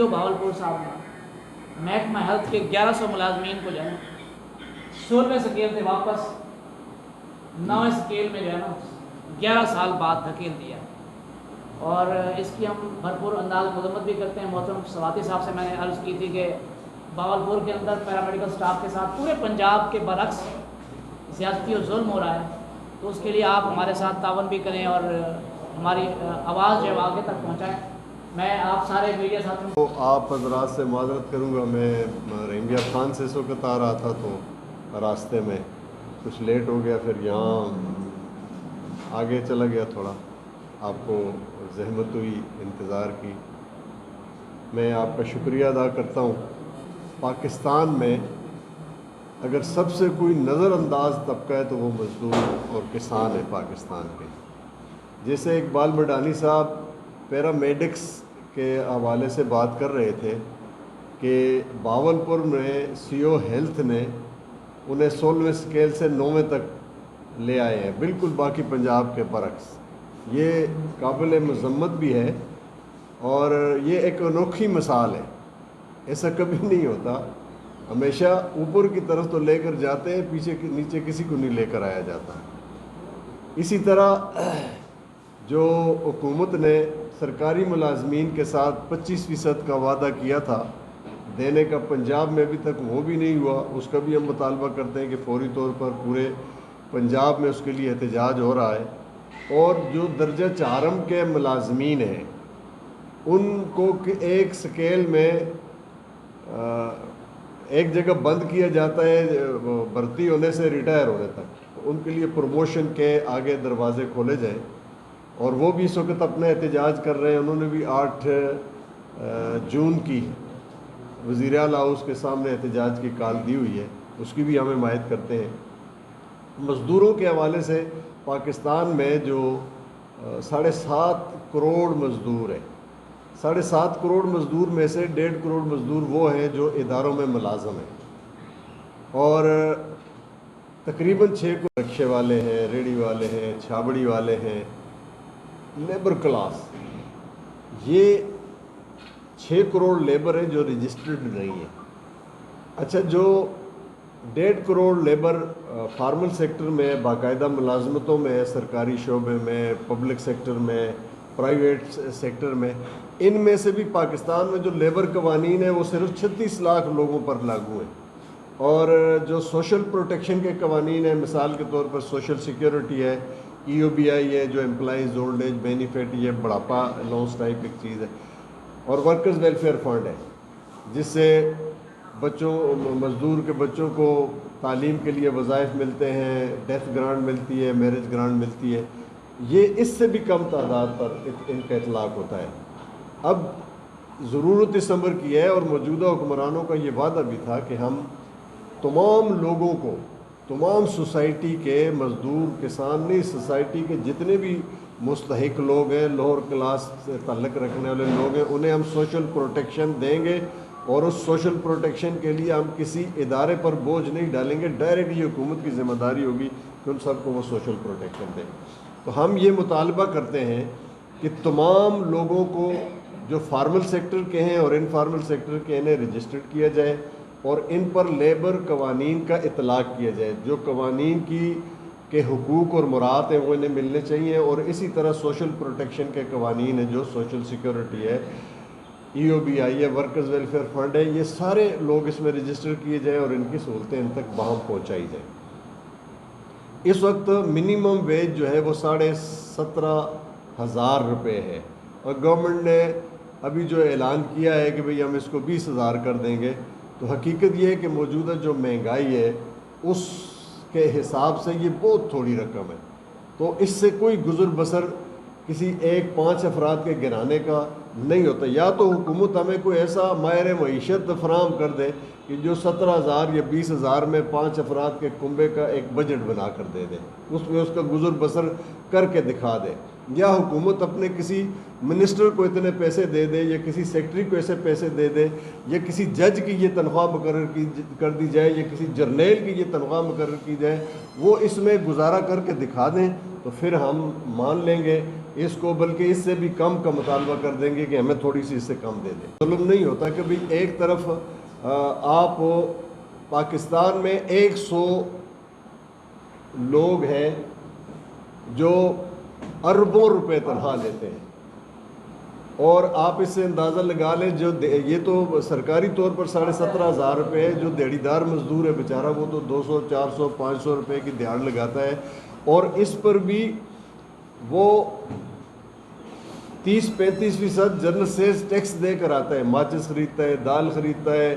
بھاولپور صاحب نے محکمہ ہیلتھ کے 1100 ملازمین کو جو ہے نا 16ویں سکیل سے واپس 9ویں سکیل میں جو ہے نا 11 سال بعد دھکیل دیا، اور اس کی ہم بھرپور انداز مذمت بھی کرتے ہیں۔ محترم سواتی صاحب سے میں نے عرض کی تھی کہ بھاولپور کے اندر پیرامیڈیکل سٹاف کے ساتھ پورے پنجاب کے برعکس زیادتی اور ظلم ہو رہا ہے، تو اس کے لیے آپ ہمارے ساتھ تعاون بھی کریں اور ہماری آواز جو ہے آگے تک پہنچائیں۔ میں آپ سارے میڈیا ساتھیوں تو آپ حضرات سے معذرت کروں گا، میں رحیم خان سے اس وقت آ رہا تھا تو راستے میں کچھ لیٹ ہو گیا، پھر یہاں آگے چلا گیا، تھوڑا آپ کو زحمت ہوئی، انتظار کی۔ میں آپ کا شکریہ ادا کرتا ہوں۔ پاکستان میں اگر سب سے کوئی نظر انداز طبقہ ہے تو وہ مزدور اور کسان ہے پاکستان کے۔ جیسے اقبال مڈانی صاحب پیرامیڈکس کے حوالے سے بات کر رہے تھے کہ بھاولپور میں سی او ہیلتھ نے انہیں 16ویں سکیل سے 9ویں تک لے آئے ہیں، بالکل باقی پنجاب کے برعکس۔ یہ قابل مذمت بھی ہے اور یہ ایک انوکھی مثال ہے، ایسا کبھی نہیں ہوتا۔ ہمیشہ اوپر کی طرف تو لے کر جاتے ہیں، نیچے کسی کو نہیں لے کر آیا جاتا۔ اسی طرح جو حکومت نے سرکاری ملازمین کے ساتھ 25% کا وعدہ کیا تھا دینے کا، پنجاب میں ابھی تک وہ بھی نہیں ہوا۔ اس کا بھی ہم مطالبہ کرتے ہیں کہ فوری طور پر پورے پنجاب میں اس کے لیے احتجاج ہو رہا ہے۔ اور جو درجہ چہارم کے ملازمین ہیں ان کو ایک سکیل میں ایک جگہ بند کیا جاتا ہے بھرتی ہونے سے ریٹائر ہونے تک، ان کے لیے پروموشن کے آگے دروازے کھولے جائیں، اور وہ بھی اس وقت اپنا احتجاج کر رہے ہیں۔ انہوں نے بھی 8 جون کی وزیر اعلیٰ ہاؤس کے سامنے احتجاج کی کال دی ہوئی ہے، اس کی بھی ہم حمایت کرتے ہیں۔ مزدوروں کے حوالے سے پاکستان میں جو 7.5 کروڑ مزدور ہیں، 7.5 کروڑ مزدور میں سے 1.5 کروڑ مزدور وہ ہیں جو اداروں میں ملازم ہیں، اور تقریباً 6 کروڑ رکشے والے ہیں، ریڑھی والے ہیں، چھابڑی والے ہیں، لیبر کلاس۔ یہ 6 کروڑ لیبر ہیں جو رجسٹرڈ نہیں ہیں۔ اچھا، جو 1.5 کروڑ لیبر فارمل سیکٹر میں باقاعدہ ملازمتوں میں، سرکاری شعبے میں، پبلک سیکٹر میں، پرائیویٹ سیکٹر میں، ان میں سے بھی پاکستان میں جو لیبر قوانین ہیں وہ صرف 36 لاکھ لوگوں پر لاگو ہیں، اور جو سوشل پروٹیکشن کے قوانین ہیں، مثال کے طور پر سوشل سیکیورٹی ہے، ای او بی آئی ہے جو امپلائیز اولڈ ایج بینیفٹ، یہ بڑھاپا لونس ٹائپ ایک چیز ہے، اور ورکرز ویلفیئر فنڈ ہے جس سے مزدور کے بچوں کو تعلیم کے لیے وظائف ملتے ہیں، ڈیتھ گرانٹ ملتی ہے، میرج گرانٹ ملتی ہے۔ یہ اس سے بھی کم تعداد پر ان کا اطلاق ہوتا ہے۔ اب ضرورت اس امر کی ہے، اور موجودہ حکمرانوں کا یہ وعدہ بھی تھا کہ ہم تمام لوگوں کو، تمام سوسائٹی کے مزدور، کسان نہیں، سوسائٹی کے جتنے بھی مستحق لوگ ہیں، لوور کلاس سے تعلق رکھنے والے لوگ ہیں، انہیں ہم سوشل پروٹیکشن دیں گے، اور اس سوشل پروٹیکشن کے لیے ہم کسی ادارے پر بوجھ نہیں ڈالیں گے، ڈائریکٹ یہ حکومت کی ذمہ داری ہوگی کہ ان سب کو وہ سوشل پروٹیکشن دیں۔ تو ہم یہ مطالبہ کرتے ہیں کہ تمام لوگوں کو جو فارمل سیکٹر کے ہیں اور انفارمل سیکٹر کے، انہیں رجسٹرڈ کیا جائے، اور ان پر لیبر قوانین کا اطلاق کیا جائے۔ جو قوانین کے حقوق اور مراد ہیں وہ انہیں ملنے چاہیے، اور اسی طرح سوشل پروٹیکشن کے قوانین ہیں، جو سوشل سیکیورٹی ہے، ای او بی آئی ہے، ورکرز ویلفیئر فنڈ ہے، یہ سارے لوگ اس میں رجسٹر کیے جائیں اور ان کی سہولتیں ان تک بہم پہنچائی جائیں۔ اس وقت منیمم ویج جو ہے وہ 17,500 روپے ہے، اور گورنمنٹ نے ابھی جو اعلان کیا ہے کہ بھئی ہم اس کو 20,000 کر دیں گے، تو حقیقت یہ ہے کہ موجودہ جو مہنگائی ہے اس کے حساب سے یہ بہت تھوڑی رقم ہے، تو اس سے کوئی گزر بسر کسی 1-5 افراد کے گھرانے کا نہیں ہوتا۔ یا تو حکومت ہمیں کوئی ایسا ماہر معیشت فراہم کر دے کہ جو 17,000 یا 20,000 میں 5 افراد کے کنبے کا ایک بجٹ بنا کر دے دے، اس میں اس کا گزر بسر کر کے دکھا دے، یا حکومت اپنے کسی منسٹر کو اتنے پیسے دے دے، یا کسی سیکٹری کو ایسے پیسے دے دے، یا کسی جج کی یہ تنخواہ مقرر کر دی جائے، یا کسی جرنیل کی یہ تنخواہ مقرر کی جائے، وہ اس میں گزارا کر کے دکھا دیں، تو پھر ہم مان لیں گے اس کو بلکہ اس سے بھی کم کا مطالبہ کر دیں گے کہ ہمیں تھوڑی سی اس سے کم دے دیں. ظلم نہیں ہوتا کہ بھی ایک طرف آپ پاکستان میں 100 لوگ ہیں جو اربوں روپے تنخواہ لیتے ہیں، اور آپ اس سے اندازہ لگا لیں جو یہ تو سرکاری طور پر 17,500 روپے ہے، جو دیہڑی دار مزدور ہے بیچارہ وہ تو 200 400 500 روپے کی دیہڑ لگاتا ہے، اور اس پر بھی وہ 30-35% جنرل سیلز ٹیکس دے کر آتا ہے. ماچس خریدتا ہے، دال خریدتا ہے،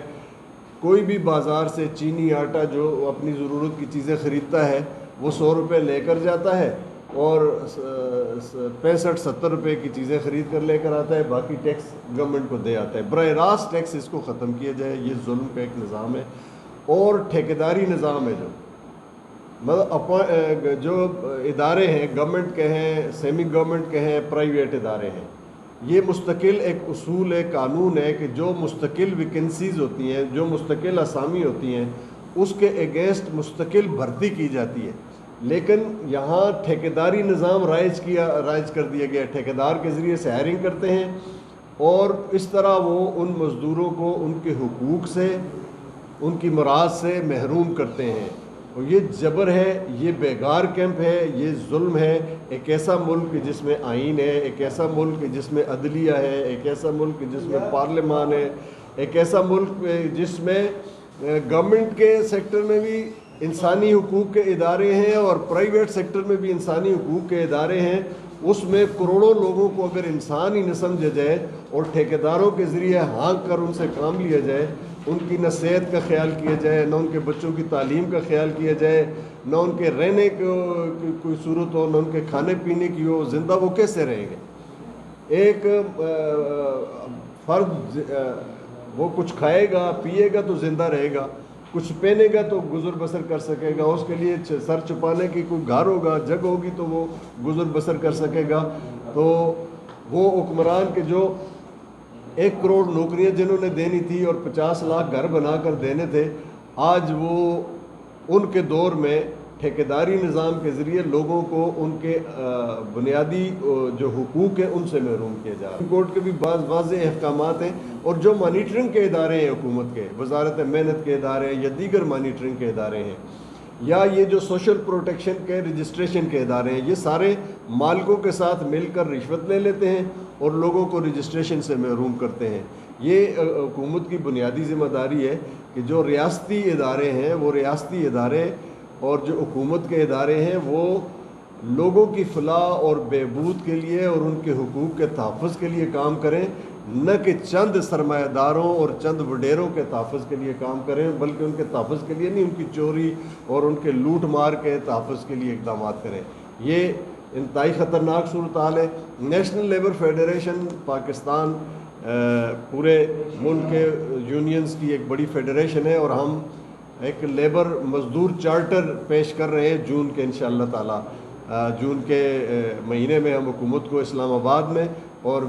کوئی بھی بازار سے چینی آٹا جو اپنی ضرورت کی چیزیں خریدتا ہے وہ 100 روپے لے کر جاتا ہے اور 65-70 روپے کی چیزیں خرید کر لے کر آتا ہے، باقی ٹیکس گورنمنٹ کو دے آتا ہے. براہ راست ٹیکس اس کو ختم کیا جائے، یہ ظلم کا ایک نظام ہے. اور ٹھیکیداری نظام ہے جو ادارے ہیں، گورنمنٹ کے ہیں، سیمی گورنمنٹ کے ہیں، پرائیویٹ ادارے ہیں، یہ مستقل ایک اصول ہے، قانون ہے کہ جو مستقل ویکنسیز ہوتی ہیں، جو مستقل اسامی ہوتی ہیں، اس کے اگینسٹ مستقل بھرتی کی جاتی ہے. لیکن یہاں ٹھیکیداری نظام رائج کر دیا گیا. ٹھیکیدار کے ذریعے سے ہائرنگ کرتے ہیں اور اس طرح وہ ان مزدوروں کو ان کے حقوق سے، ان کی مراد سے محروم کرتے ہیں. اور یہ جبر ہے، یہ بیگار کیمپ ہے، یہ ظلم ہے. ایک ایسا ملک جس میں آئین ہے، ایک ایسا ملک جس میں عدلیہ ہے، ایک ایسا ملک جس میں پارلیمان ہے، ایک ایسا ملک جس میں گورنمنٹ کے سیکٹر میں بھی انسانی حقوق کے ادارے ہیں اور پرائیویٹ سیکٹر میں بھی انسانی حقوق کے ادارے ہیں. اس میں کروڑوں لوگوں کو اگر انسان ہی نہ سمجھا جائے اور ٹھیکیداروں کے ذریعے ہانک کر ان سے کام لیا جائے، ان کی نہ صحت کا خیال کیا جائے، نہ ان کے بچوں کی تعلیم کا خیال کیا جائے، نہ ان کے رہنے کو کوئی صورت ہو، نہ ان کے کھانے پینے کی ہو، زندہ وہ کیسے رہیں گے؟ ایک فرد وہ کچھ کھائے گا پیے گا تو زندہ رہے گا، کچھ پہنے گا تو گزر بسر کر سکے گا، اس کے لیے سر چھپانے کی کوئی گھر ہوگا، جگہ ہوگی تو وہ گزر بسر کر سکے گا. تو وہ حکمران کے جو 1 کروڑ نوکریاں جنہوں نے دینی تھی اور 50 لاکھ گھر بنا کر دینے تھے، آج وہ ان کے دور میں ٹھیکیداری نظام کے ذریعے لوگوں کو ان کے بنیادی جو حقوق ہیں ان سے محروم کیا جا رہا ہے. کورٹ کے بھی بعض واضح احکامات ہیں، اور جو مانیٹرنگ کے ادارے ہیں حکومت کے، وزارت محنت کے ادارے ہیں یا دیگر مانیٹرنگ کے ادارے ہیں، یا یہ جو سوشل پروٹیکشن کے رجسٹریشن کے ادارے ہیں، یہ سارے مالکوں کے ساتھ مل کر رشوت لے لیتے ہیں اور لوگوں کو رجسٹریشن سے محروم کرتے ہیں. یہ حکومت کی بنیادی ذمہ داری ہے کہ جو ریاستی ادارے ہیں، وہ ریاستی ادارے اور جو حکومت کے ادارے ہیں وہ لوگوں کی فلاح اور بہبود کے لیے اور ان کے حقوق کے تحفظ کے لیے کام کریں، نہ کہ چند سرمایہ داروں اور چند وڈیروں کے تحفظ کے لیے کام کریں، بلکہ ان کے تحفظ کے لیے نہیں، ان کی چوری اور ان کے لوٹ مار کے تحفظ کے لیے اقدامات کریں. یہ انتہائی خطرناک صورتحال ہے. نیشنل لیبر فیڈریشن پاکستان پورے ملک کے یونینز کی ایک بڑی فیڈریشن ہے، اور ہم ایک لیبر مزدور چارٹر پیش کر رہے ہیں جون کے انشاءاللہ تعالی. جون کے مہینے میں ہم حکومت کو اسلام آباد میں اور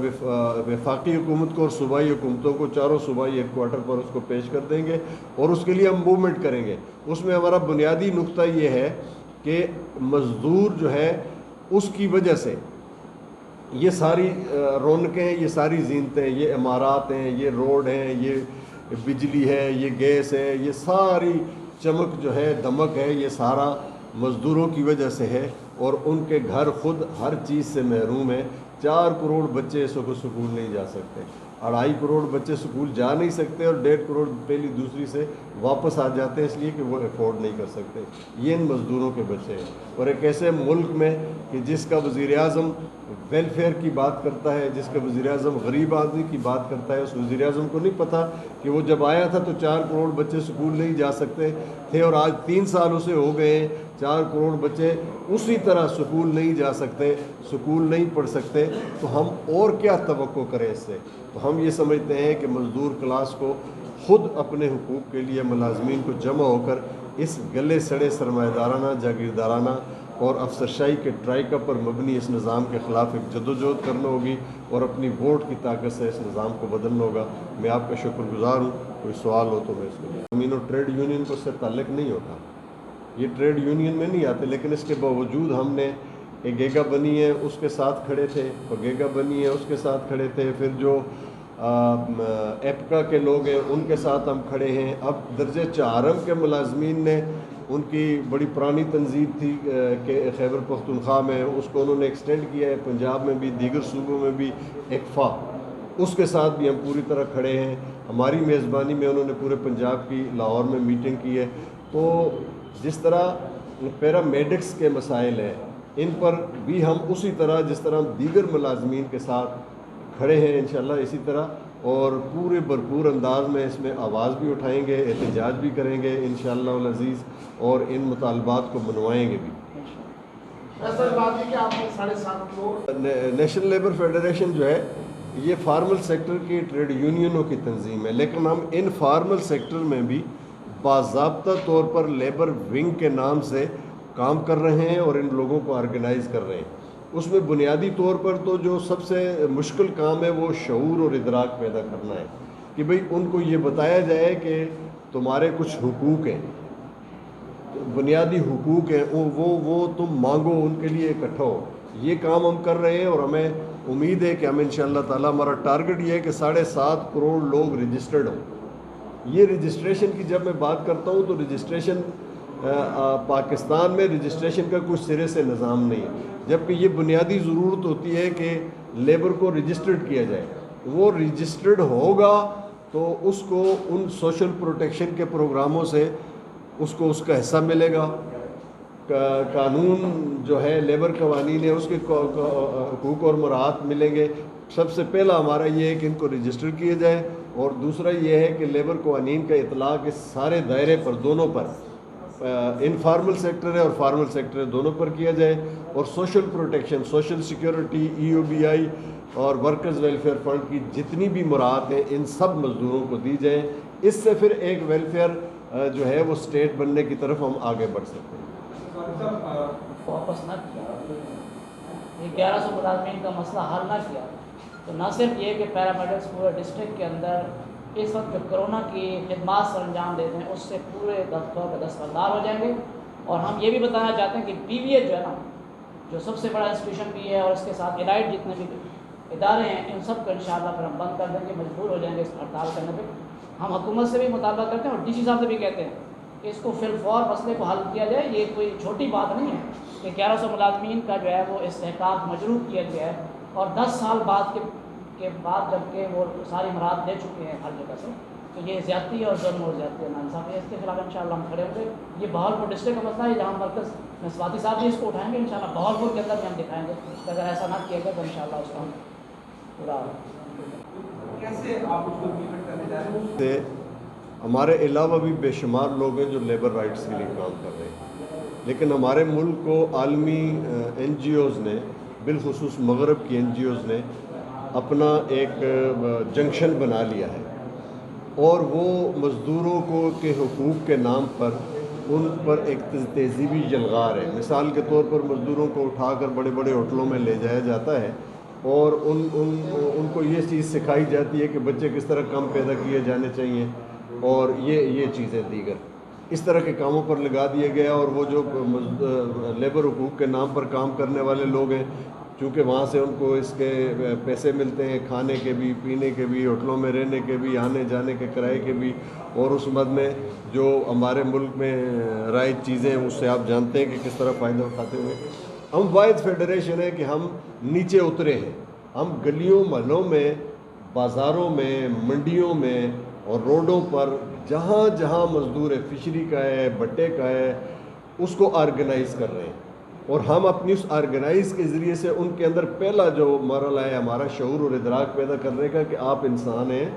وفاقی حکومت کو اور صوبائی حکومتوں کو، چاروں صوبائی ہیڈ کوارٹر پر اس کو پیش کر دیں گے، اور اس کے لیے ہم موومنٹ کریں گے. اس میں ہمارا بنیادی نقطہ یہ ہے کہ مزدور جو ہے اس کی وجہ سے یہ ساری رونقیں، یہ ساری زینتیں، یہ عمارات ہیں، یہ روڈ ہیں، یہ بجلی ہے، یہ گیس ہے، یہ ساری چمک جو ہے، دمک ہے، یہ سارا مزدوروں کی وجہ سے ہے، اور ان کے گھر خود ہر چیز سے محروم ہیں. 4 کروڑ بچے اس وقت سکول نہیں جا سکتے، 2.5 کروڑ بچے سکول جا نہیں سکتے، اور 1.5 کروڑ پہلی دوسری سے واپس آ جاتے ہیں اس لیے کہ وہ افورڈ نہیں کر سکتے. یہ ان مزدوروں کے بچے ہیں. اور ایک ایسے ملک میں کہ جس کا وزیر اعظم ویلفیئر کی بات کرتا ہے، جس کا وزیر اعظم غریب آدمی کی بات کرتا ہے، اس وزیر اعظم کو نہیں پتہ کہ وہ جب آیا تھا تو 4 کروڑ بچے سکول نہیں جا سکتے تھے، اور آج 3 سال اسے ہو گئے ہیں 4 کروڑ بچے اسی طرح سکول نہیں جا سکتے، سکول نہیں پڑھ سکتے. تو ہم اور کیا توقع کریں اس سے؟ تو ہم یہ سمجھتے ہیں کہ مزدور کلاس کو خود اپنے حقوق کے لیے ملازمین کو جمع ہو کر اس گلے سڑے سرمایہ دارانہ، جاگیردارانہ اور افسرشاہی کے ٹرائکا پر مبنی اس نظام کے خلاف ایک جدوجہد کرنا ہوگی، اور اپنی ووٹ کی طاقت سے اس نظام کو بدلنا ہوگا. میں آپ کا شکر گزار ہوں. کوئی سوال ہو تو میں اس کو زمین و ٹریڈ یونین کو اس سے تعلق نہیں ہوتا، یہ ٹریڈ یونین میں نہیں آتے، لیکن اس کے باوجود ہم نے گیگا بنی ہے اس کے ساتھ کھڑے تھے، گیگا بنی ہے اس کے ساتھ کھڑے تھے، پھر جو ایپکا کے لوگ ہیں ان کے ساتھ ہم کھڑے ہیں۔ اب درجہ چہارم کے ملازمین نے، ان کی بڑی پرانی تنظیم تھی کہ خیبر پختونخوا میں، اس کو انہوں نے ایکسٹینڈ کیا ہے، پنجاب میں بھی، دیگر صوبوں میں بھی ایکفا، اس کے ساتھ بھی ہم پوری طرح کھڑے ہیں۔ ہماری میزبانی میں انہوں نے پورے پنجاب کی لاہور میں میٹنگ کی ہے۔ تو جس طرح پیرامیڈکس کے مسائل ہیں ان پر بھی ہم اسی طرح جس طرح ہم دیگر ملازمین کے ساتھ کھڑے ہیں انشاءاللہ اسی طرح، اور پورے بھرپور انداز میں اس میں آواز بھی اٹھائیں گے، احتجاج بھی کریں گے انشاءاللہ العزیز، اور ان مطالبات کو منوائیں گے بھی۔ نیشنل لیبر فیڈریشن جو ہے یہ فارمل سیکٹر کی ٹریڈ یونینوں کی تنظیم ہے، لیکن ہم انفارمل سیکٹر میں بھی باضابطہ طور پر لیبر ونگ کے نام سے کام کر رہے ہیں اور ان لوگوں کو آرگنائز کر رہے ہیں۔ اس میں بنیادی طور پر تو جو سب سے مشکل کام ہے وہ شعور اور ادراک پیدا کرنا ہے کہ بھئی ان کو یہ بتایا جائے کہ تمہارے کچھ حقوق ہیں، بنیادی حقوق ہیں، وہ تم مانگو، ان کے لیے اکٹھا ہو۔ یہ کام ہم کر رہے ہیں اور ہمیں امید ہے کہ ہم انشاءاللہ تعالی، ہمارا ٹارگٹ یہ ہے کہ 7.5 کروڑ لوگ رجسٹرڈ ہوں۔ یہ رجسٹریشن کی جب میں بات کرتا ہوں تو رجسٹریشن پاکستان میں رجسٹریشن کا کچھ سرے سے نظام نہیں ہے، جبکہ یہ بنیادی ضرورت ہوتی ہے کہ لیبر کو رجسٹرڈ کیا جائے۔ وہ رجسٹرڈ ہوگا تو اس کو ان سوشل پروٹیکشن کے پروگراموں سے اس کو اس کا حصہ ملے گا۔ قانون جو ہے لیبر قوانین ہے اس کے حقوق اور مراعات ملیں گے۔ سب سے پہلا ہمارا یہ ہے کہ ان کو رجسٹر کیا جائے، اور دوسرا یہ ہے کہ لیبر قوانین کا اطلاق اس سارے دائرے پر، دونوں پر، انفارمل سیکٹر ہے اور فارمل سیکٹر ہے، دونوں پر کیا جائے، اور social protection, social security, EOBI اور ورکرز ویلفیئر فنڈ کی جتنی بھی مراعات ہیں ان سب مزدوروں کو دی جائیں۔ اس سے پھر ایک ویلفیئر جو ہے وہ اسٹیٹ بننے کی طرف ہم آگے بڑھ سکتے ہیں۔ واپس نہ کیا، یہ 1100 ملازمین کا مسئلہ حل نہ کیا تو نہ صرف یہ کہ پیرامیڈکس پورے ڈسٹرکٹ کے اندر اس وقت جو کرونا کی خدمات سر انجام دیتے ہیں اس سے پورے طور پر دستبردار ہو جائیں گے۔ اور ہم یہ بھی بتانا چاہتے ہیں کہ PVH جو ہے نا، جو سب سے بڑا انسٹیٹیوشن بھی ہے، اور اس کے ساتھ الائٹ جتنے بھی ادارے ہیں، ان سب کو انشاءاللہ پھر ہم بند کر دیں گے، مجبور ہو جائیں گے اس ہڑتال کرنے پہ۔ ہم حکومت سے بھی مطالبہ کرتے ہیں اور DC صاحب سے بھی کہتے ہیں کہ اس کو فی الفور مسئلے کو حل کیا جائے۔ یہ کوئی چھوٹی بات نہیں ہے کہ 1100 ملازمین کا جو ہے وہ استحقاق مجروح کیا گیا ہے، اور 10 سال بعد کے بعد جب کہ وہ ساری مراد دے چکے ہیں ہر جگہ سے، تو یہ زیادتی ہے اور ظلم اور زیادتی ہے ناانصافی ہے۔ اس کے خلاف انشاءاللہ ہم کھڑے ہوں گے۔ یہ بہاولپور ڈسٹرکٹ کا مسئلہ ہے جہاں مرکز میں سواتی صاحب بھی اس کو اٹھائیں گے، انشاءاللہ بہاولپور کے اندر بھی ہم دکھائیں گے کہ اگر ایسا نہ کیا گیا تو انشاءاللہ اس کو ہم پورا کیسے آپ اس کو امپلیمنٹ کرنے جا رہے ہیں؟ ہمارے علاوہ بھی بے شمار لوگ ہیں جو لیبر رائٹس کے لیے کام کر رہے ہیں، لیکن ہمارے ملک کو عالمی NGOs نے، بالخصوص مغرب کی NGOs نے اپنا ایک جنکشن بنا لیا ہے، اور وہ مزدوروں کو کے حقوق کے نام پر ان پر ایک تہذیبی جلغار ہے۔ مثال کے طور پر مزدوروں کو اٹھا کر بڑے بڑے ہوٹلوں میں لے جایا جاتا ہے، اور ان کو یہ چیز سکھائی جاتی ہے کہ بچے کس طرح کم پیدا کیے جانے چاہیے، اور یہ چیزیں دیگر اس طرح کے کاموں پر لگا دیا گیا۔ اور وہ جو لیبر حقوق کے نام پر کام کرنے والے لوگ ہیں، چونکہ وہاں سے ان کو اس کے پیسے ملتے ہیں، کھانے کے بھی، پینے کے بھی، ہوٹلوں میں رہنے کے بھی، آنے جانے کے کرائے کے بھی، اور اس مد میں جو ہمارے ملک میں رائج چیزیں ہیں اس سے آپ جانتے ہیں کہ کس طرح فائدہ اٹھاتے ہوئے۔ ہم واحد فیڈریشن ہے کہ ہم نیچے اترے ہیں، ہم گلیوں محلوں میں، بازاروں میں، منڈیوں میں اور روڈوں پر جہاں جہاں مزدور ہے، فشری کا ہے، بٹے کا ہے، اس کو آرگنائز کر رہے ہیں، اور ہم اپنی اس آرگنائز کے ذریعے سے ان کے اندر پہلا جو مرحلہ ہے ہمارا شعور اور ادراک پیدا کرنے کا کہ آپ انسان ہیں،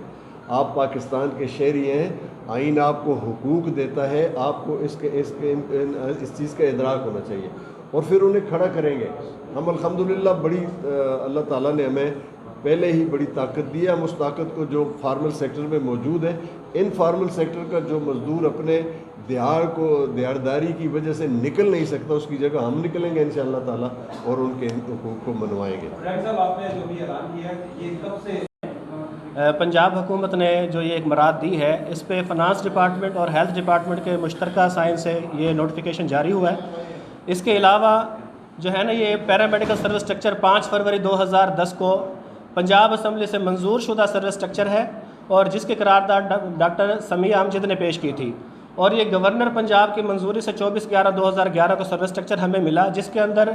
آپ پاکستان کے شہری ہیں، آئین آپ کو حقوق دیتا ہے، آپ کو اس چیز کا ادراک ہونا چاہیے، اور پھر انہیں کھڑا کریں گے۔ ہم الحمدللہ بڑی اللہ تعالیٰ نے ہمیں پہلے ہی بڑی طاقت دی ہے، ہم اس طاقت کو جو فارمل سیکٹر میں موجود ہے، ان فارمل سیکٹر کا جو مزدور اپنے دیہڑداری کی وجہ سے نکل نہیں سکتا، اس کی جگہ ہم نکلیں گے انشاءاللہ تعالیٰ اور ان کے حقوق کو منوائیں گے۔ ڈاکٹر صاحب، آپ نے جو بھی اعلان کیا ہے یہ کب سے پنجاب حکومت نے جو یہ ایک مراد دی ہے، اس پہ فنانس ڈپارٹمنٹ اور ہیلتھ ڈپارٹمنٹ کے مشترکہ سائن سے یہ نوٹیفیکیشن جاری ہوا ہے۔ اس کے علاوہ جو ہے نا یہ پیرامیڈیکل سروس اسٹرکچر 5 فروری 2010 کو پنجاب اسمبلی سے منظور شدہ سروس اسٹرکچر ہے اور جس کی قرارداد ڈاکٹر سمیع امجد نے پیش کی تھی، اور یہ گورنر پنجاب کی منظوری سے 24/11/2011 کو سروس اسٹرکچر ہمیں ملا، جس کے اندر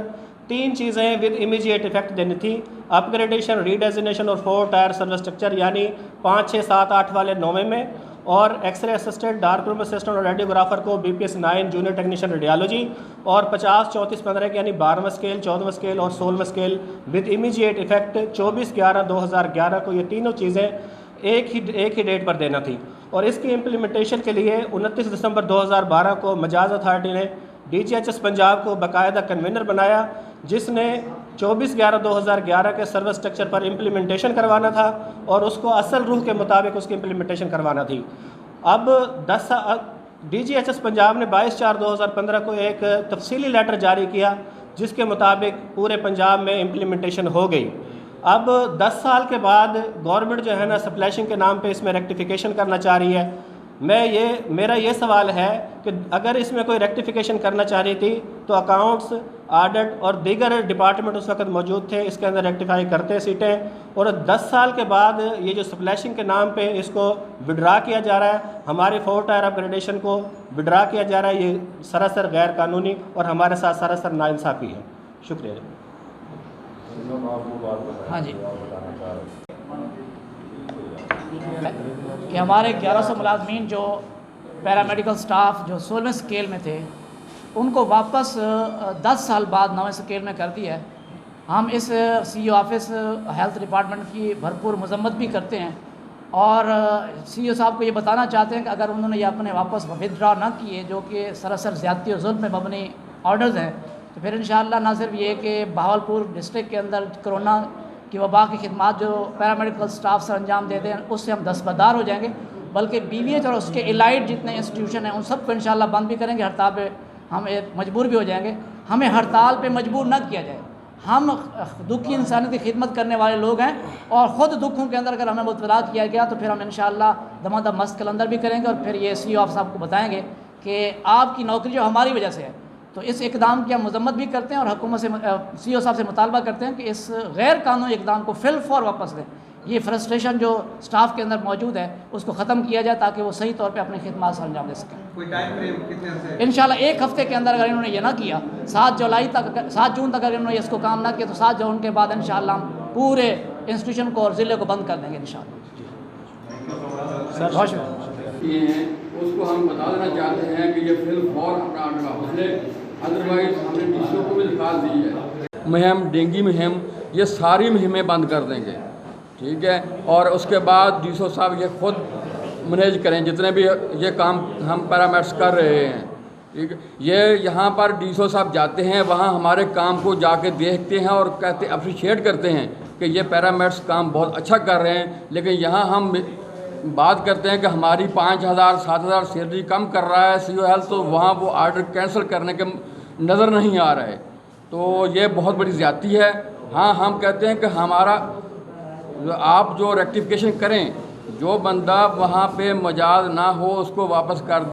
3 چیزیں ود امیجیٹ افیکٹ دینی تھی: اپ گریڈیشن، ری ڈیزنیشن اور 4 ٹائر سروس اسٹرکچر، یعنی 5، 6، 7، 8 والے 9ویں میں، اور ایکس رے اسسٹنٹ، ڈارک روم اسسٹنٹ اور ریڈیوگرافر کو BPS 9 جونیئر ٹیکنیشین ریڈیالوجی، اور 50، 34، 15 یعنی 12واں اسکیل، 14واں اسکیل اور 16واں اسکیل ود امیجیٹ افیکٹ 24/11/2011 کو یہ تینوں چیزیں ایک ہی ڈیٹ پر دینا تھی۔ اور اس کی امپلیمنٹیشن کے لیے 29 دسمبر 2012 کو مجاز اتھارٹی نے DGHS پنجاب کو باقاعدہ کنوینر بنایا، جس نے 24/11/2011 کے سروس اسٹرکچر پر امپلیمنٹیشن کروانا تھا اور اس کو اصل روح کے مطابق اس کی امپلیمنٹیشن کروانا تھی۔ اب DGHS پنجاب نے 22/4/2015 کو ایک تفصیلی لیٹر جاری کیا، جس کے مطابق پورے پنجاب میں امپلیمنٹیشن ہو گئی۔ اب 10 سال کے بعد گورنمنٹ جو ہے نا سپلیشنگ کے نام پہ اس میں ریکٹیفیکیشن کرنا چاہ رہی ہے۔ میرا یہ سوال ہے کہ اگر اس میں کوئی ریکٹیفیکیشن کرنا چاہ رہی تھی تو اکاؤنٹس، آڈٹ اور دیگر ڈپارٹمنٹ اس وقت موجود تھے، اس کے اندر ریکٹیفائی کرتے سیٹیں، اور 10 سال کے بعد یہ جو سپلیشنگ کے نام پہ اس کو وڈرا کیا جا رہا ہے، ہمارے 4 ٹائر اپ گریڈیشن کو وڈرا کیا جا رہا ہے، یہ سراسر غیر قانونی اور ہمارے ساتھ سراسر ناانصافی ہے۔ شکریہ۔ ہاں جی، کہ ہمارے 1100 ملازمین جو پیرامیڈیکل سٹاف جو 16ویں اسکیل میں تھے، ان کو واپس 10 سال بعد 9ویں اسکیل میں کر دیا ہے۔ ہم اس CEO آفس ہیلتھ ڈپارٹمنٹ کی بھرپور مذمت بھی کرتے ہیں، اور CEO صاحب کو یہ بتانا چاہتے ہیں کہ اگر انہوں نے یہ اپنے واپس ودرا نہ کیے، جو کہ سراسر زیادتی اور ظلم میں مبنی آرڈرز ہیں، تو پھر انشاءاللہ نہ صرف یہ کہ بہاولپور ڈسٹرکٹ کے اندر کرونا کی وبا کی خدمات جو پیرامیڈیکل سٹاف سر انجام دیتے ہیں اس سے ہم دستبردار ہو جائیں گے، بلکہ BVH اور اس کے الائڈ جتنے انسٹیٹیوشن ہیں ان سب کو انشاءاللہ بند بھی کریں گے، ہڑتال پہ ہم مجبور بھی ہو جائیں گے۔ ہمیں ہڑتال پہ مجبور نہ کیا جائے، ہم دکھی انسانیت کی خدمت کرنے والے لوگ ہیں، اور خود دکھوں کے اندر اگر ہمیں مبتلا کیا گیا تو پھر ہم انشاءاللہ دمادم مست کلندر بھی کریں گے، اور پھر یہ CEO آپ صاحب کو بتائیں گے کہ آپ کی نوکری جو ہماری وجہ سے ہے۔ تو اس اقدام کی ہم مذمت بھی کرتے ہیں اور حکومت سے CEO صاحب سے مطالبہ کرتے ہیں کہ اس غیر قانونی اقدام کو فی الفور واپس دیں۔ یہ فرسٹریشن جو سٹاف کے اندر موجود ہے اس کو ختم کیا جائے تاکہ وہ صحیح طور پہ اپنی خدمات سر انجام دے سکیں۔ کوئی ٹائم فریم کتنے عرصے؟ انشاءاللہ 1 ہفتے کے اندر اگر انہوں نے یہ نہ کیا، 7 جون تک اگر انہوں نے اس کو کام نہ کیا تو 7 جون کے بعد انشاءاللہ ہم پورے انسٹیٹیوشن کو اور ضلع کو بند کر دیں گے انشاءاللہ۔ بہت شکریہ۔ یہ ہیں اس کو ہم بتا دینا چاہتے ہیں کہ یہ فی الفور اپنا آرڈر واپس لے، ادروائز ہم نے DCO کو بھی درخواست دی ہے۔ مہم ڈینگی مہم یہ ساری مہمیں بند کر دیں گے، ٹھیک ہے، اور اس کے بعد DCO صاحب یہ خود مینیج کریں جتنے بھی یہ کام ہم پیرامیڈس کر رہے ہیں، ٹھیک ہے۔ یہ یہاں پر DCO صاحب جاتے ہیں، وہاں ہمارے کام کو جا کے دیکھتے ہیں اور کہتے اپریشیٹ کرتے ہیں کہ یہ پیرامیڈس کام بہت اچھا کر رہے ہیں، لیکن یہاں ہم بات کرتے ہیں کہ ہماری 5,000 7,000 سیلری کم کر رہا ہے CEO ہیلتھ، تو وہاں وہ آرڈر کینسل کرنے کے نظر نہیں آ رہے، تو یہ بہت بڑی زیادتی ہے۔ ہاں ہم کہتے ہیں کہ ہمارا آپ جو ریکٹیفیکیشن کریں، جو بندہ وہاں پہ مجاز نہ ہو اس کو واپس کر